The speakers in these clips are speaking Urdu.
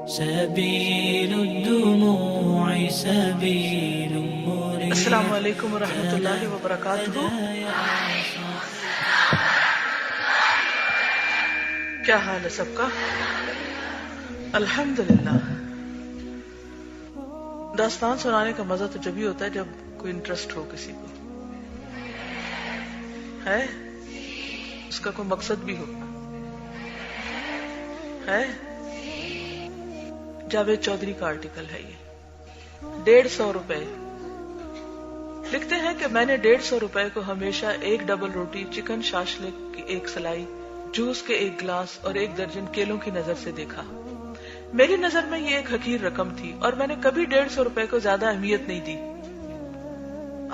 سبيل الدموع سبيل مريح. السلام علیکم ورحمۃ اللہ وبرکاتہ. کیا حال ہے سب کا؟ الحمدللہ. داستان سنانے کا مزہ تو جب ہی ہوتا ہے جب کوئی انٹرسٹ ہو کسی کو، ہے اس کا کوئی مقصد بھی ہو. ہے جاوید چودھری کا آرٹیکل ہے یہ. 150 روپے لکھتے ہیں کہ میں نے 150 روپے کو ہمیشہ ایک ڈبل روٹی، چکن شاشلک کی ایک سلائی، جوس کے ایک گلاس اور 1 درجن کیلوں کی نظر سے دیکھا. میری نظر میں یہ ایک حقیر رقم تھی اور میں نے کبھی 150 روپے کو زیادہ اہمیت نہیں دی.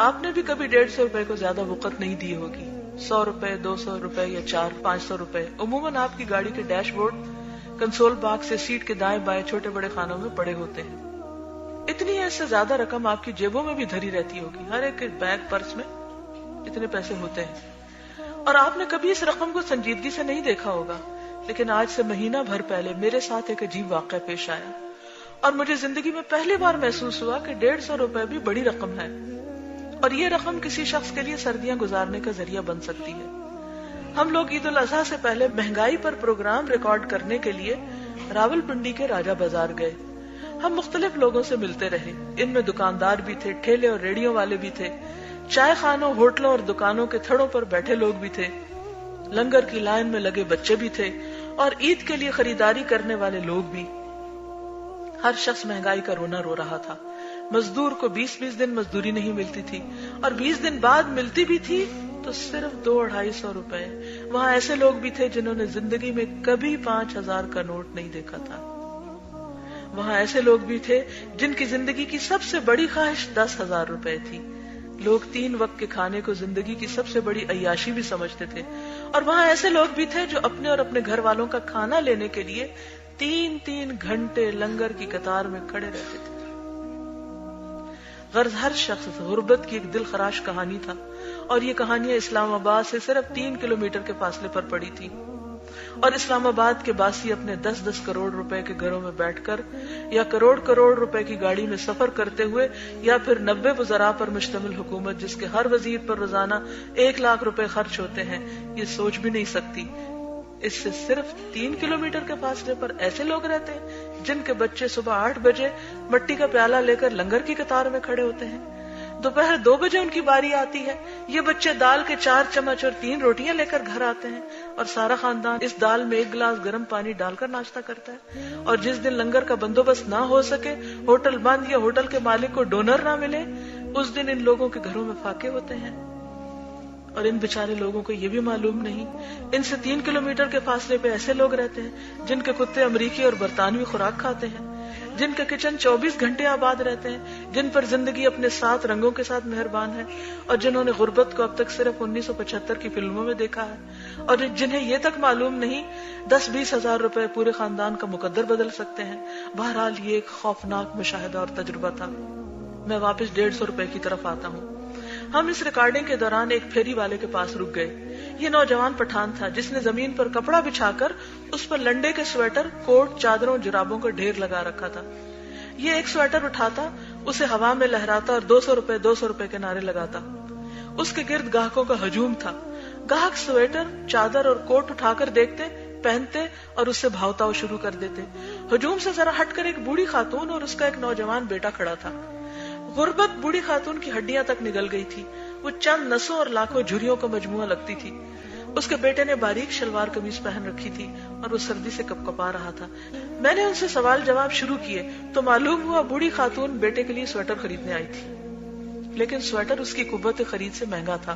آپ نے بھی کبھی 150 روپے کو زیادہ وقت نہیں دی ہوگی. 100 روپے، 200 روپے یا 400-500 روپے عموماً آپ کی گاڑی کے ڈیش بورڈ، کنسول باکس سے سیٹ کے دائیں بائیں چھوٹے بڑے خانوں میں پڑے ہوتے ہیں. اتنی ہے، اس سے زیادہ رقم آپ کی جیبوں میں بھی دھری رہتی ہوگی. ہر ایک کے بیگ پرس میں اتنے پیسے ہوتے ہیں اور آپ نے کبھی اس رقم کو سنجیدگی سے نہیں دیکھا ہوگا. لیکن آج سے مہینہ بھر پہلے میرے ساتھ ایک عجیب واقعہ پیش آیا اور مجھے زندگی میں پہلی بار محسوس ہوا کہ 150 روپے بھی بڑی رقم ہے اور یہ رقم کسی شخص کے لیے سردیاں گزارنے کا ذریعہ بن سکتی ہے. ہم لوگ عید الاضحیٰ سے پہلے مہنگائی پر پروگرام ریکارڈ کرنے کے لیے راولپنڈی کے راجہ بازار گئے. ہم مختلف لوگوں سے ملتے رہے. ان میں دکاندار بھی تھے، ٹھیلے اور ریڑیوں والے بھی تھے، چائے خانوں، ہوٹلوں اور دکانوں کے تھڑوں پر بیٹھے لوگ بھی تھے، لنگر کی لائن میں لگے بچے بھی تھے اور عید کے لیے خریداری کرنے والے لوگ بھی. ہر شخص مہنگائی کا رونا رو رہا تھا. مزدور کو 20 دن مزدوری نہیں ملتی تھی اور 20 دن بعد ملتی بھی تھی تو صرف 200-250 روپے. وہاں ایسے لوگ بھی تھے جنہوں نے زندگی میں کبھی 5000 کا نوٹ نہیں دیکھا تھا. وہاں ایسے لوگ بھی تھے جن کی زندگی کی سب سے بڑی خواہش 10,000 روپے تھی. لوگ 3 وقت کے کھانے کو زندگی کی سب سے بڑی عیاشی بھی سمجھتے تھے. اور وہاں ایسے لوگ بھی تھے جو اپنے اور اپنے گھر والوں کا کھانا لینے کے لیے 3 گھنٹے لنگر کی قطار میں کھڑے رہتے تھے. غرض ہر شخص غربت کی ایک دل خراش کہانی تھا اور یہ کہانیاں اسلام آباد سے صرف 3 کلومیٹر کے فاصلے پر پڑی تھی. اور اسلام آباد کے باسی اپنے 10-10 کروڑ روپے کے گھروں میں بیٹھ کر یا کروڑ روپے کی گاڑی میں سفر کرتے ہوئے یا پھر 90 وزراء پر مشتمل حکومت جس کے ہر وزیر پر روزانہ 1 لاکھ روپے خرچ ہوتے ہیں، یہ سوچ بھی نہیں سکتی. اس سے صرف 3 کلومیٹر کے فاصلے پر ایسے لوگ رہتے ہیں جن کے بچے صبح 8 بجے مٹی کا پیالہ لے کر لنگر کی قطار میں کھڑے ہوتے ہیں. دوپہر 2 بجے ان کی باری آتی ہے. یہ بچے دال کے 4 چمچ اور 3 روٹیاں لے کر گھر آتے ہیں اور سارا خاندان اس دال میں 1 گلاس گرم پانی ڈال کر ناشتہ کرتا ہے. اور جس دن لنگر کا بندوبست نہ ہو سکے، ہوٹل بند یا ہوٹل کے مالک کو ڈونر نہ ملے، اس دن ان لوگوں کے گھروں میں فاقے ہوتے ہیں. اور ان بیچارے لوگوں کو یہ بھی معلوم نہیں ان سے 3 کلومیٹر کے فاصلے پہ ایسے لوگ رہتے ہیں جن کے کتے امریکی اور برطانوی خوراک کھاتے ہیں، جن کا کچن 24 گھنٹے آباد رہتے ہیں، جن پر زندگی اپنے 7 رنگوں کے ساتھ مہربان ہے اور جنہوں نے غربت کو اب تک صرف 1975 کی فلموں میں دیکھا ہے اور جنہیں یہ تک معلوم نہیں 10-20 ہزار روپے پورے خاندان کا مقدر بدل سکتے ہیں. بہرحال یہ ایک خوفناک مشاہدہ اور تجربہ تھا. میں واپس 150 روپے کی طرف آتا ہوں. ہم اس ریکارڈنگ کے دوران ایک پھیری والے کے پاس رک گئے. یہ نوجوان پٹھان تھا جس نے زمین پر کپڑا بچھا کر اس پر لنڈے کے سویٹر، کوٹ، چادروں، جرابوں کا ڈھیر لگا رکھا تھا. یہ ایک سویٹر اٹھاتا، اسے ہوا میں لہراتا اور 200 روپے کے نعرے لگاتا. اس کے گرد گاہکوں کا ہجوم تھا. گاہک سویٹر، چادر اور کوٹ اٹھا کر دیکھتے، پہنتے اور اس سے بھاؤتاؤ شروع کر دیتے. ہجوم سے ذرا ہٹ کر ایک بوڑھی خاتون اور اس کا ایک نوجوان بیٹا کھڑا تھا. غربت بوڑھی خاتون کی ہڈیاں تک نگل گئی تھی. وہ چند نسوں اور لاکھوں جھریوں کا مجموعہ لگتی تھی. اس کے بیٹے نے باریک شلوار قمیض پہن رکھی تھی اور وہ سردی سے کپکپا رہا تھا. میں نے ان سے سوال جواب شروع کیے تو معلوم ہوا بوڑھی خاتون بیٹے کے لیے سویٹر خریدنے آئی تھی، لیکن سویٹر اس کی قوت خرید سے مہنگا تھا.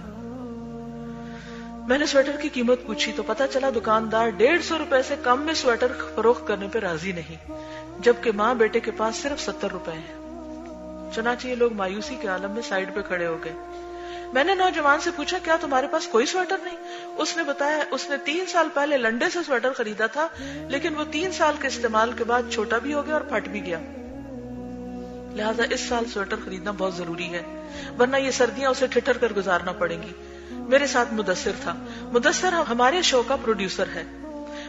میں نے سویٹر کی قیمت پوچھی تو پتا چلا دکاندار 150 روپے سے کم میں سویٹر فروخت کرنے پہ راضی نہیں، جبکہ ماں بیٹے کے پاس صرف 70 روپے ہیں. چنانچہ یہ لوگ مایوسی کے عالم میں سائیڈ پہ کھڑے ہو گئے. میں نے نوجوان سے پوچھا کیا تمہارے پاس کوئی سویٹر نہیں؟ اس نے بتایا اس نے 3 سال پہلے لنڈے سے سویٹر خریدا تھا، لیکن وہ 3 سال کے استعمال کے بعد چھوٹا بھی ہو گیا اور پھٹ بھی گیا، لہٰذا اس سال سویٹر خریدنا بہت ضروری ہے، ورنہ یہ سردیاں اسے ٹھٹر کر گزارنا پڑیں گی. میرے ساتھ مدثر تھا. مدثر ہمارے شو کا پروڈیوسر ہے.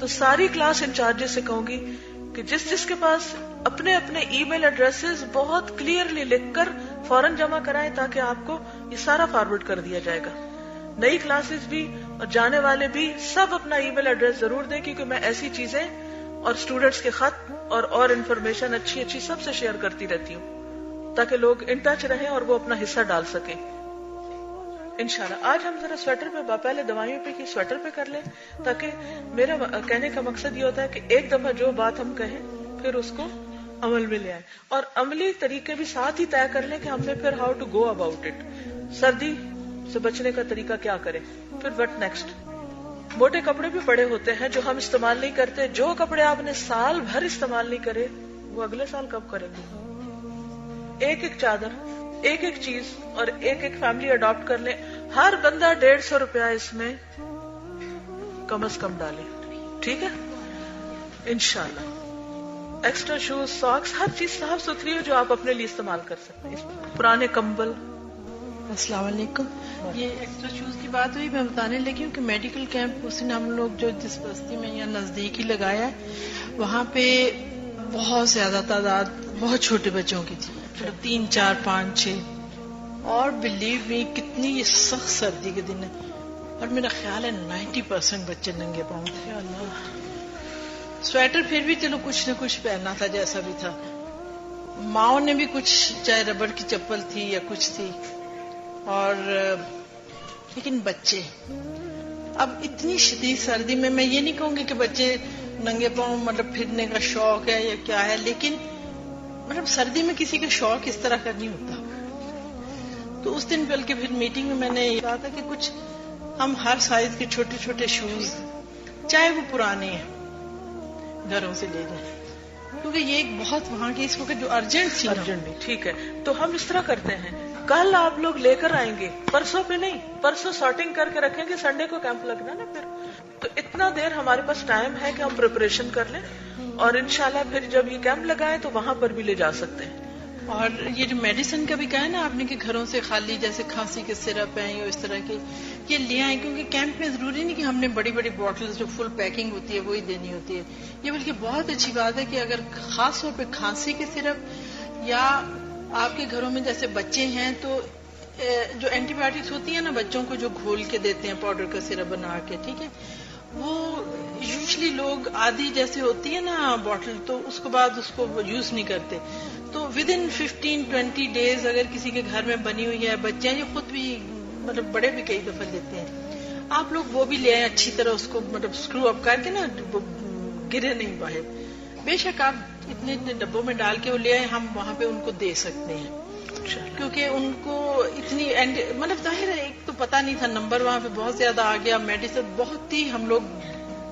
تو ساری کلاس انچارجز سے کہوں گی کہ جس جس کے پاس اپنے اپنے ای میل ایڈریسز بہت کلیئرلی لکھ کر فوراً جمع کرائیں تاکہ آپ کو یہ سارا فارورڈ کر دیا جائے گا. نئی کلاسز بھی اور جانے والے بھی سب اپنا ای میل ایڈریس ضرور دیں, کیونکہ میں ایسی چیزیں اور اسٹوڈینٹس کے خط اور انفارمیشن اچھی اچھی سب سے شیئر کرتی رہتی ہوں تاکہ لوگ ان ٹچ رہیں اور وہ اپنا حصہ ڈال سکیں انشاءاللہ. آج ہم ذرا سویٹر پہ, پہلے دوائیوں پہ کی سویٹر پہ کر لیں, تاکہ میرا کہنے کا مقصد یہ ہوتا ہے کہ ایک دفعہ جو بات ہم کہیں پھر اس کو عمل میں لے آئیں, اور عملی طریقے بھی ساتھ ہی طے کر لیں کہ ہم نے پھر how to go about it. سردی سے بچنے کا طریقہ کیا کریں, پھر وٹ نیکسٹ. موٹے کپڑے بھی پڑے ہوتے ہیں جو ہم استعمال نہیں کرتے. جو کپڑے آپ نے سال بھر استعمال نہیں کرے وہ اگلے سال کب کریں گے. ایک ایک چادر, ایک ایک چیز اور ایک ایک فیملی اڈاپٹ کر لیں. ہر بندہ 150 روپیہ اس میں کم از کم ڈالے, ٹھیک ہے انشاءاللہ. ایکسٹرا شوز, ساکس, ہر چیز صاف ستھری ہو جو آپ اپنے لیے استعمال کر سکتے ہیں. پرانے کمبل. السلام علیکم. یہ ایکسٹرا شوز کی بات ہوئی, میں بتانے لگی ہوں کہ میڈیکل کیمپ اس نے ہم لوگ جو جس بستی میں یا نزدیک ہی لگایا ہے وہاں پہ بہت زیادہ تعداد بہت چھوٹے بچوں کی تھی, 3, 4, 5, 6, اور بلیو می کتنی یہ سخت سردی کے دن ہے, اور میرا خیال ہے 90% بچے ننگے پاؤں تھے. سویٹر پھر بھی چلو کچھ نہ کچھ پہننا تھا جیسا بھی تھا. ماؤں نے بھی کچھ, چاہے ربڑ کی چپل تھی یا کچھ تھی, اور لیکن بچے اب اتنی شدید سردی میں یہ نہیں کہوں گی کہ بچے ننگے پاؤں مطلب پھرنے کا شوق ہے یا کیا ہے, لیکن مطلب سردی میں کسی کا شوق اس طرح کا نہیں ہوتا. تو اس دن بلکہ پھر میٹنگ میں نے یہ کہا تھا کہ کچھ ہم ہر سائز کے چھوٹے چھوٹے شوز, چاہے وہ پرانے ہیں, گھروں سے لے جائیں, کیونکہ یہ ایک بہت وہاں کی اس وقت جو ارجنٹ تھی. ٹھیک ہے, تو ہم اس طرح کرتے ہیں, کل آپ لوگ لے کر آئیں گے, پرسوں پہ نہیں, پرسوں سارٹنگ کر کے رکھیں گے, سنڈے کو کیمپ لگنا نا پھر, تو اتنا دیر ہمارے پاس ٹائم ہے کہ ہم پریپریشن کر لیں, اور انشاءاللہ پھر جب یہ کیمپ لگائیں تو وہاں پر بھی لے جا سکتے ہیں. اور یہ جو میڈیسن کا بھی کہا ہے نا آپ نے کہ گھروں سے خالی جیسے کھانسی کے سرپ ہیں یا اس طرح کے یہ لے آئیں, کیونکہ کیمپ میں ضروری نہیں کہ ہم نے بڑی بڑی بوٹلز جو فل پیکنگ ہوتی ہے وہی دینی ہوتی ہے. یہ بلکہ بہت اچھی بات ہے کہ اگر خاص طور پہ کھانسی کے سرپ یا آپ کے گھروں میں جیسے بچے ہیں تو جو اینٹی بایوٹکس ہوتی ہیں نا بچوں کو جو گھول کے دیتے ہیں پاؤڈر کا سرپ بنا کے, ٹھیک ہے, وہ یوزلی لوگ آدھی جیسے ہوتی ہے نا بوٹل تو اس کے بعد اس کو یوز نہیں کرتے. تو ود ان 15-20 days اگر کسی کے گھر میں بنی ہوئی ہے, بچے ہیں یہ خود بھی مطلب بڑے بھی کئی دفعہ لیتے ہیں, آپ لوگ وہ بھی لے آئیں اچھی طرح اس کو مطلب اسکرو اپ کر کے نا, گرے نہیں باہر. بے شک آپ اتنے اتنے ڈبوں میں ڈال کے وہ لے آئیں, ہم وہاں پہ ان کو دے سکتے ہیں, کیونکہ ان کو اتنی مطلب ظاہر ہے ایک تو پتا نہیں تھا, نمبر وہاں پہ بہت زیادہ آ گیا, میڈیسن بہت ہی ہم لوگ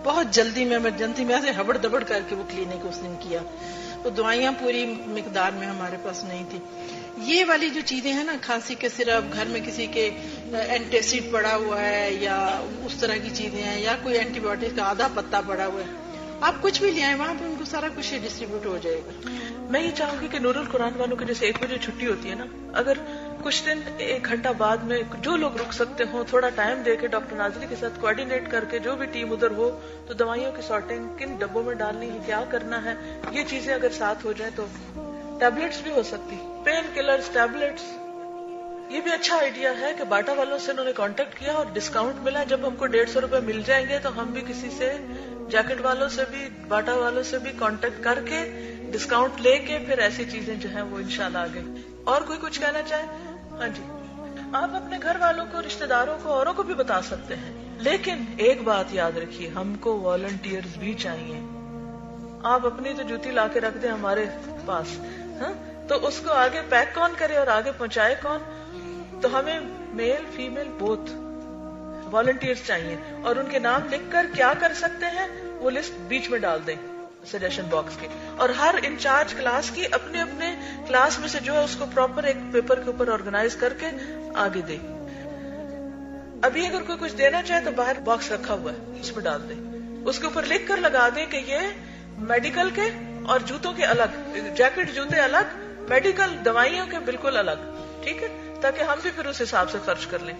بہت جلدی میں ایمرجنسی میں ایسے ہبڑ دبڑ کر کے وہ کلینک اس دن کیا, تو دوائیاں پوری مقدار میں ہمارے پاس نہیں تھی. یہ والی جو چیزیں ہیں نا کھانسی کے سرپ, گھر میں کسی کے اینٹیسڈ پڑا ہوا ہے یا اس طرح کی چیزیں ہیں, یا کوئی اینٹی بایوٹک کا آدھا پتا پڑا ہوا ہے, آپ کچھ بھی لے آئیں, وہاں پہ ان کو سارا کچھ ڈسٹریبیوٹ ہو جائے گا. میں یہ چاہوں گی کہ نور القرآن والوں کی جیسے 1 بجے چھٹی ہوتی ہے نا, اگر کچھ دن 1 گھنٹہ بعد میں جو لوگ رک سکتے ہوں تھوڑا ٹائم دے کے ڈاکٹر ناظری کے ساتھ کوآرڈینیٹ کر کے جو بھی ٹیم ادھر ہو, تو دوائیوں کی سارٹنگ, کن ڈبوں میں ڈالنی ہے, کیا کرنا ہے, یہ چیزیں اگر ساتھ ہو جائیں تو ٹیبلٹس بھی ہو سکتی, پین کلرز, ٹیبلٹس. یہ بھی اچھا آئیڈیا ہے کہ باٹا والوں سے انہوں نے کانٹیکٹ کیا اور ڈسکاؤنٹ ملا, جب ہم کو 150 روپے مل جائیں گے تو ہم بھی کسی سے, جیکٹ والوں سے بھی, باٹا والوں سے بھی کانٹیکٹ کر کے ڈسکاؤنٹ لے کے پھر ایسی چیزیں جو ہیں وہ انشاءاللہ آگے. اور کوئی کچھ کہنا چاہے؟ ہاں جی, آپ اپنے گھر والوں کو, رشتہ داروں کو, اوروں کو بھی بتا سکتے ہیں, لیکن ایک بات یاد رکھیے, ہم کو والنٹیئرز بھی چاہیے. آپ اپنی تو جوتی لا کے رکھ دیں ہمارے پاس, ہاں, تو اس کو آگے پیک کون کرے اور آگے پہنچائے کون؟ تو ہمیں میل فیمیل بوتھ والنٹیئرز چاہیے, اور ان کے نام لکھ کر کیا کر سکتے ہیں وہ لسٹ بیچ میں ڈال دیں سجیشن باکس کے, اور ہر انچارج کلاس کی اپنے اپنے کلاس میں سے جو ہے اس کو پراپر ایک پیپر کے اوپر آرگنائز کر کے آگے دے. ابھی اگر کوئی کچھ دینا چاہے تو باہر باکس رکھا ہوا ہے, اس میں ڈال دیں, اس کے اوپر لکھ کر لگا دیں کہ یہ میڈیکل کے اور جوتوں کے الگ, جیکٹ جوتے الگ, میڈیکل دوائیوں کے بالکل الگ, ٹھیک ہے, تاکہ ہم بھی پھر اس حساب سے خرچ کر لیں.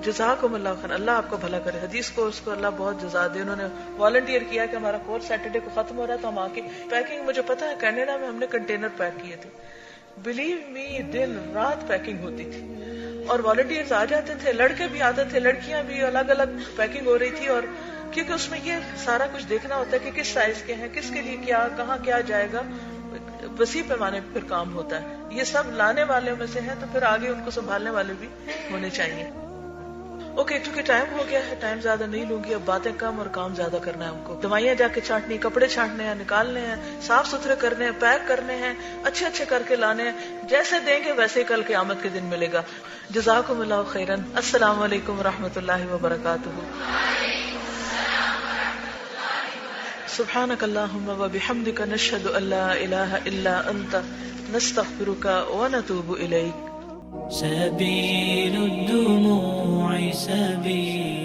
جزاکم اللہ خیر، اللہ آپ کو بھلا کرے. حدیث کو اس کو اللہ بہت جزا دے. انہوں نے والنٹیئر کیا کہ ہمارا کورس سیٹرڈے کو ختم ہو رہا ہے تو ہم آ کے پیکنگ، مجھے پتا ہے کینیڈا میں ہم نے کنٹینر پیک کیے تھے. بلیو می دن رات پیکنگ ہوتی تھی اور والنٹیئرز آ جاتے تھے، لڑکے بھی آتے تھے، لڑکیاں بھی، الگ الگ پیکنگ ہو رہی تھی. اور کیونکہ اس میں یہ سارا کچھ دیکھنا ہوتا ہے کہ کس سائز کے ہیں، کس کے لیے کیا، کہاں کیا جائے گا، وسیع پیمانے پہ پھر کام ہوتا ہے. یہ سب لانے والے میں سے ہیں تو پھر آگے ان کو سنبھالنے والے بھی ہونے چاہیے. اوکے، چونکہ ٹائم ہو گیا ہے، ٹائم زیادہ نہیں لوں گی. اب باتیں کم اور کام زیادہ کرنا ہے ہم کو. دوائیاں جا کے چھانٹنی، کپڑے چھانٹنے ہیں، نکالنے ہیں، صاف ستھرے کرنے ہیں، پیک کرنے ہیں، اچھے اچھے کر کے لانے ہیں. جیسے دیں گے ویسے ہی کل قیامت کے دن ملے گا. جزاکم اللہ خیرن. السلام علیکم ورحمۃ اللہ وبرکاتہ. سبحانک اللہم وبحمدک، نشہد ان لا الہ الا انت، نستغفرک ونتوب الیک. سبيل الدموع سبيل